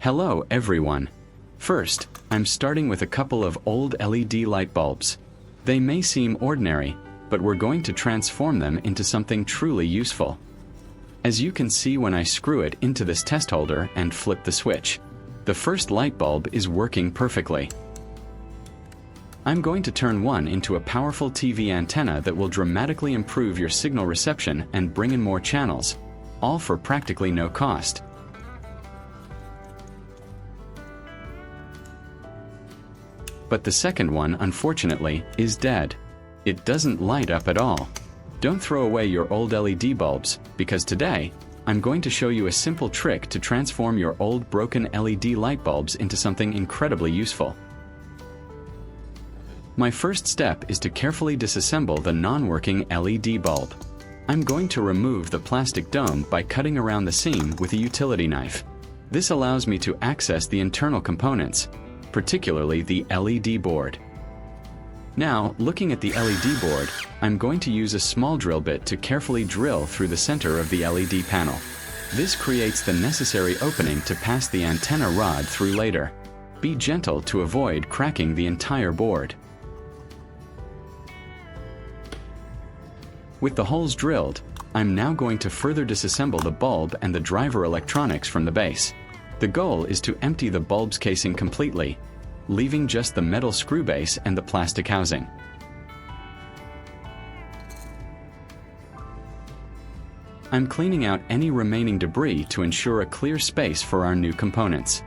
Hello everyone. First, I'm starting with a couple of old LED light bulbs. They may seem ordinary, but we're going to transform them into something truly useful. As you can see when I screw it into this test holder and flip the switch, the first light bulb is working perfectly. I'm going to turn one into a powerful TV antenna that will dramatically improve your signal reception and bring in more channels, all for practically no cost. But the second one, unfortunately, is dead. It doesn't light up at all. Don't throw away your old LED bulbs, because today, I'm going to show you a simple trick to transform your old broken LED light bulbs into something incredibly useful. My first step is to carefully disassemble the non-working LED bulb. I'm going to remove the plastic dome by cutting around the seam with a utility knife. This allows me to access the internal components, particularly the LED board. Now, looking at the LED board, I'm going to use a small drill bit to carefully drill through the center of the LED panel. This creates the necessary opening to pass the antenna rod through later. Be gentle to avoid cracking the entire board. With the holes drilled, I'm now going to further disassemble the bulb and the driver electronics from the base. The goal is to empty the bulb's casing completely, leaving just the metal screw base and the plastic housing. I'm cleaning out any remaining debris to ensure a clear space for our new components.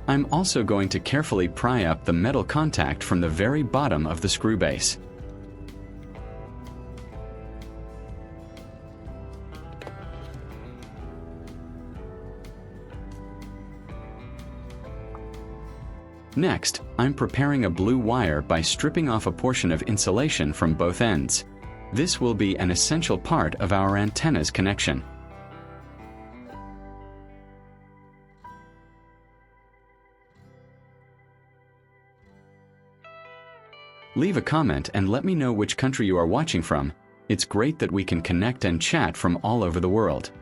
I'm also going to carefully pry up the metal contact from the very bottom of the screw base. Next, I'm preparing a blue wire by stripping off a portion of insulation from both ends. This will be an essential part of our antenna's connection. Leave a comment and let me know which country you are watching from. It's great that we can connect and chat from all over the world.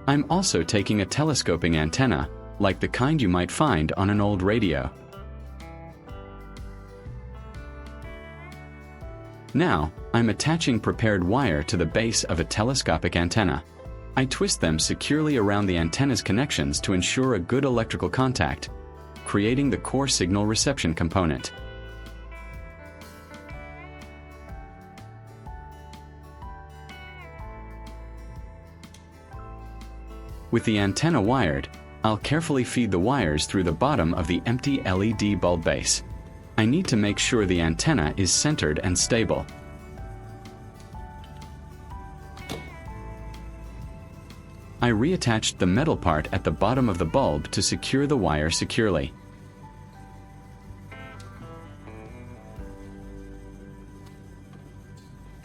I'm also taking a telescoping antenna, like the kind you might find on an old radio. Now, I'm attaching prepared wire to the base of a telescopic antenna. I twist them securely around the antenna's connections to ensure a good electrical contact, creating the core signal reception component. With the antenna wired, I'll carefully feed the wires through the bottom of the empty LED bulb base. I need to make sure the antenna is centered and stable. I reattached the metal part at the bottom of the bulb to secure the wire securely.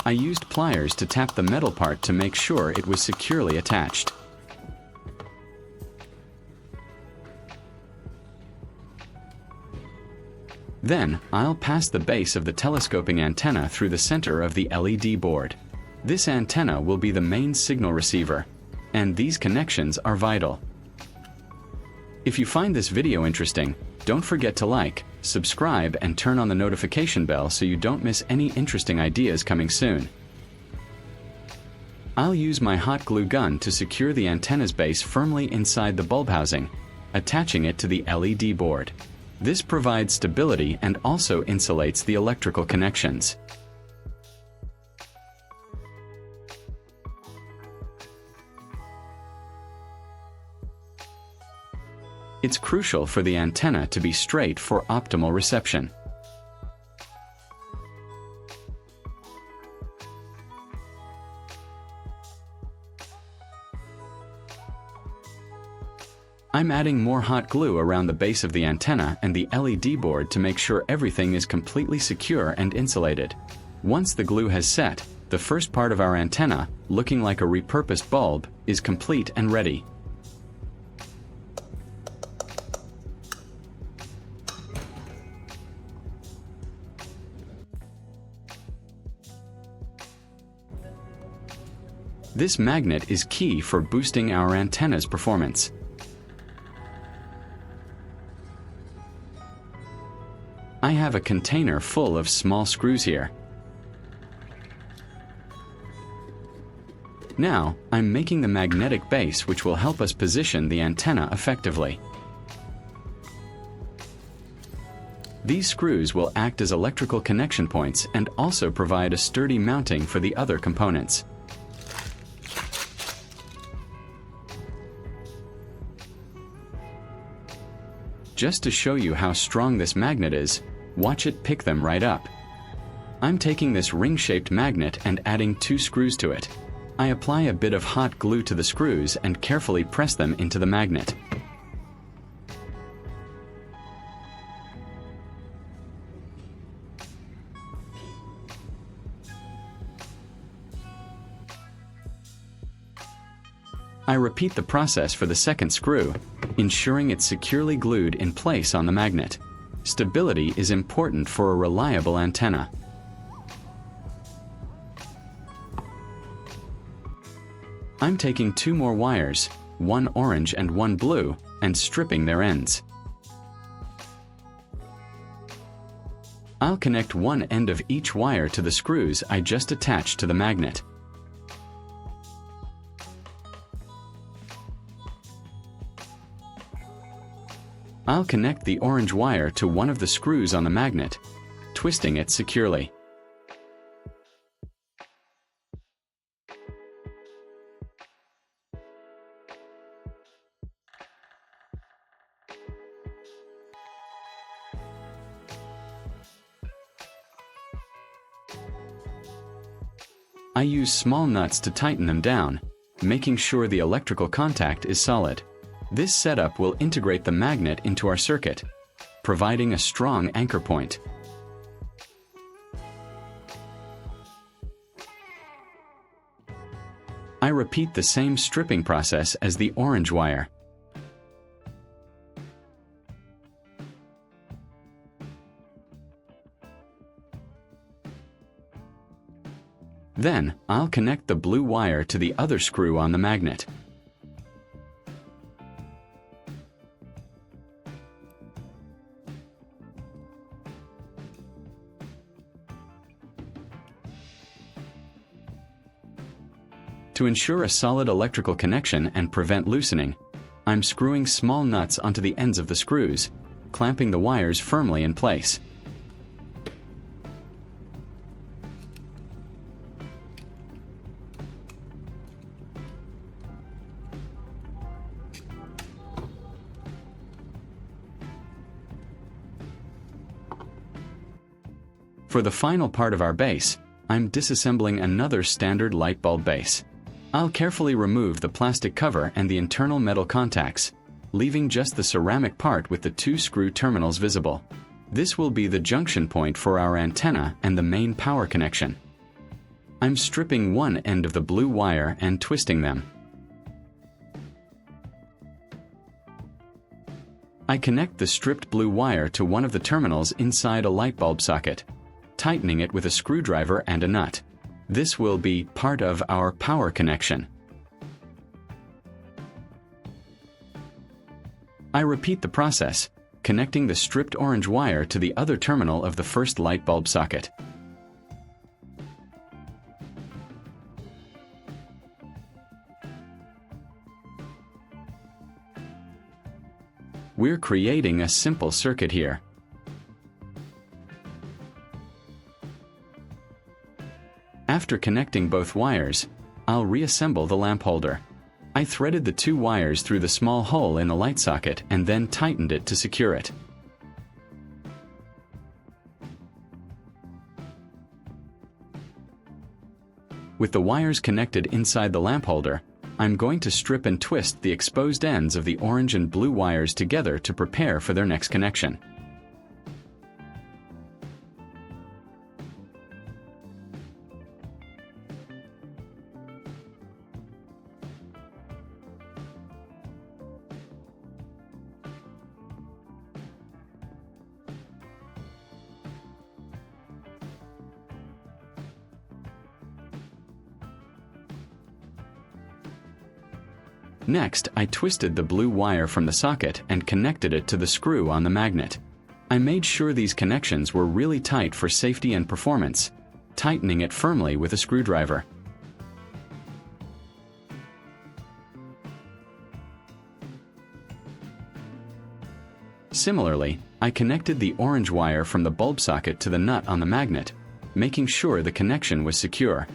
I used pliers to tap the metal part to make sure it was securely attached. Then, I'll pass the base of the telescoping antenna through the center of the LED board. This antenna will be the main signal receiver, and these connections are vital. If you find this video interesting, don't forget to like, subscribe, and turn on the notification bell so you don't miss any interesting ideas coming soon. I'll use my hot glue gun to secure the antenna's base firmly inside the bulb housing, attaching it to the LED board. This provides stability and also insulates the electrical connections. It's crucial for the antenna to be straight for optimal reception. I'm adding more hot glue around the base of the antenna and the LED board to make sure everything is completely secure and insulated. Once the glue has set, the first part of our antenna, looking like a repurposed bulb, is complete and ready. This magnet is key for boosting our antenna's performance. I have a container full of small screws here. Now, I'm making the magnetic base which will help us position the antenna effectively. These screws will act as electrical connection points and also provide a sturdy mounting for the other components. Just to show you how strong this magnet is, watch it pick them right up. I'm taking this ring-shaped magnet and adding 2 screws to it. I apply a bit of hot glue to the screws and carefully press them into the magnet. I repeat the process for the second screw, ensuring it's securely glued in place on the magnet. Stability is important for a reliable antenna. I'm taking 2 more wires, one orange and one blue, and stripping their ends. I'll connect one end of each wire to the screws I just attached to the magnet. I'll connect the orange wire to one of the screws on the magnet, twisting it securely. I use small nuts to tighten them down, making sure the electrical contact is solid. This setup will integrate the magnet into our circuit, providing a strong anchor point. I repeat the same stripping process as the orange wire. Then, I'll connect the blue wire to the other screw on the magnet. To ensure a solid electrical connection and prevent loosening, I'm screwing small nuts onto the ends of the screws, clamping the wires firmly in place. For the final part of our base, I'm disassembling another standard light bulb base. I'll carefully remove the plastic cover and the internal metal contacts, leaving just the ceramic part with the 2 screw terminals visible. This will be the junction point for our antenna and the main power connection. I'm stripping one end of the blue wire and twisting them. I connect the stripped blue wire to one of the terminals inside a light bulb socket, tightening it with a screwdriver and a nut. This will be part of our power connection. I repeat the process, connecting the stripped orange wire to the other terminal of the first light bulb socket. We're creating a simple circuit here. After connecting both wires, I'll reassemble the lamp holder. I threaded the 2 wires through the small hole in the light socket and then tightened it to secure it. With the wires connected inside the lamp holder, I'm going to strip and twist the exposed ends of the orange and blue wires together to prepare for their next connection. Next, I twisted the blue wire from the socket and connected it to the screw on the magnet. I made sure these connections were really tight for safety and performance, tightening it firmly with a screwdriver. Similarly, I connected the orange wire from the bulb socket to the nut on the magnet, making sure the connection was secure.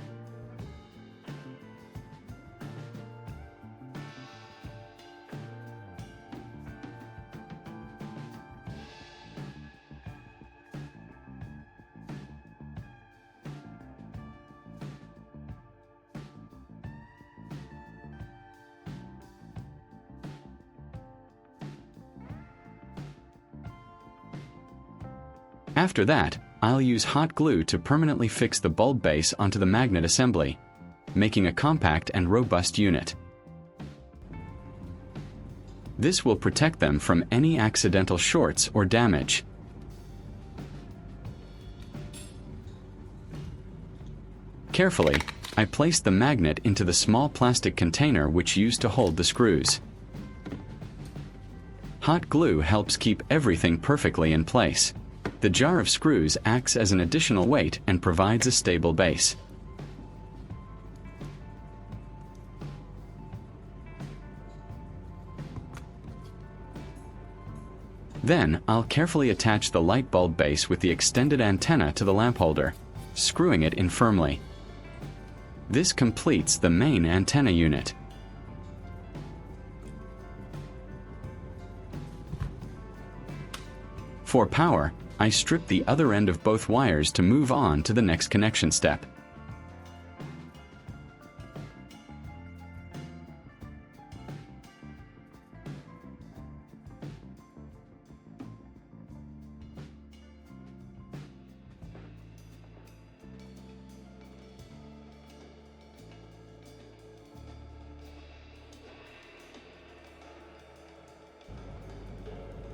After that, I'll use hot glue to permanently fix the bulb base onto the magnet assembly, making a compact and robust unit. This will protect them from any accidental shorts or damage. Carefully, I placed the magnet into the small plastic container which used to hold the screws. Hot glue helps keep everything perfectly in place. The jar of screws acts as an additional weight and provides a stable base. Then, I'll carefully attach the light bulb base with the extended antenna to the lamp holder, screwing it in firmly. This completes the main antenna unit. For power, I strip the other end of both wires to move on to the next connection step.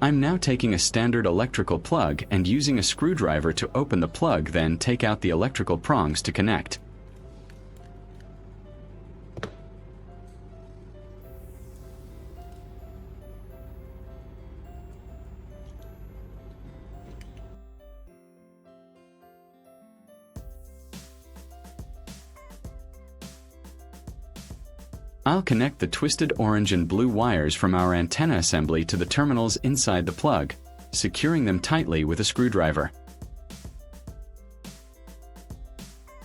I'm now taking a standard electrical plug and using a screwdriver to open the plug, then take out the electrical prongs to connect. I'll connect the twisted orange and blue wires from our antenna assembly to the terminals inside the plug, securing them tightly with a screwdriver.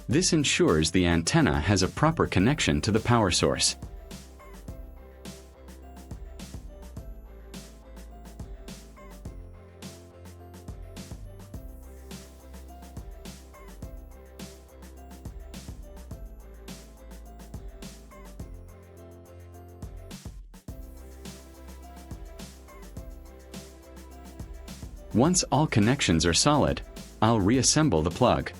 This ensures the antenna has a proper connection to the power source. Once all connections are solid, I'll reassemble the plug.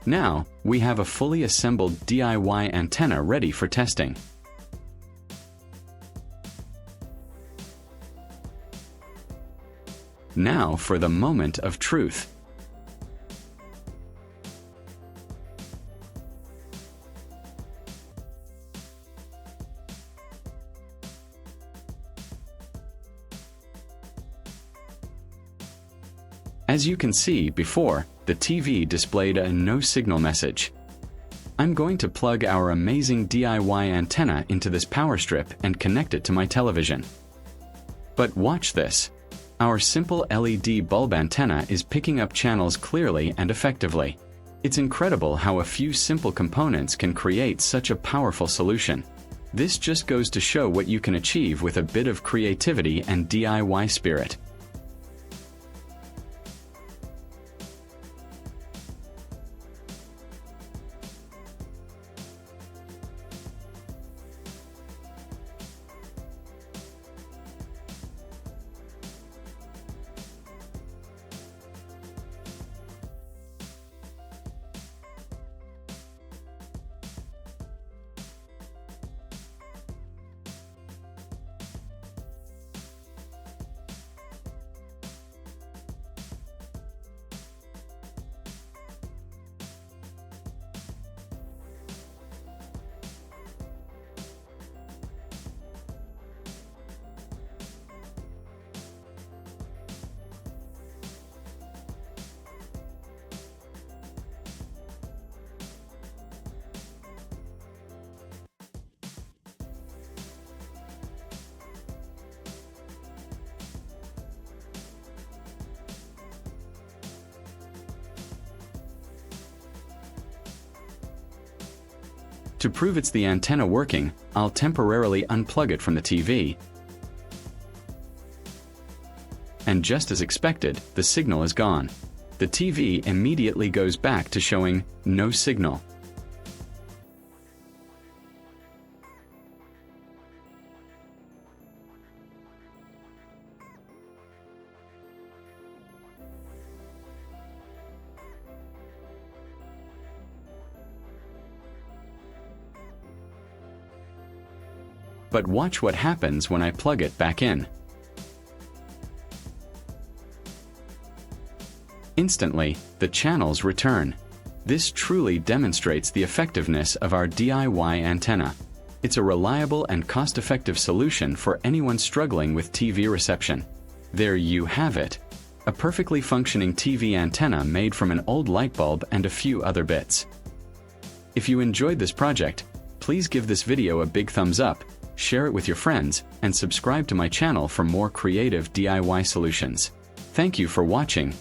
Now, we have a fully assembled DIY antenna ready for testing. Now for the moment of truth. As you can see before, the TV displayed a no signal message. I'm going to plug our amazing DIY antenna into this power strip and connect it to my television. But watch this. Our simple LED bulb antenna is picking up channels clearly and effectively. It's incredible how a few simple components can create such a powerful solution. This just goes to show what you can achieve with a bit of creativity and DIY spirit. To prove it's the antenna working, I'll temporarily unplug it from the TV. And just as expected, the signal is gone. The TV immediately goes back to showing no signal. But watch what happens when I plug it back in. Instantly, the channels return. This truly demonstrates the effectiveness of our DIY antenna. It's a reliable and cost-effective solution for anyone struggling with TV reception. There you have it. A perfectly functioning TV antenna made from an old light bulb and a few other bits. If you enjoyed this project, please give this video a big thumbs up, share it with your friends, and subscribe to my channel for more creative DIY solutions. Thank you for watching.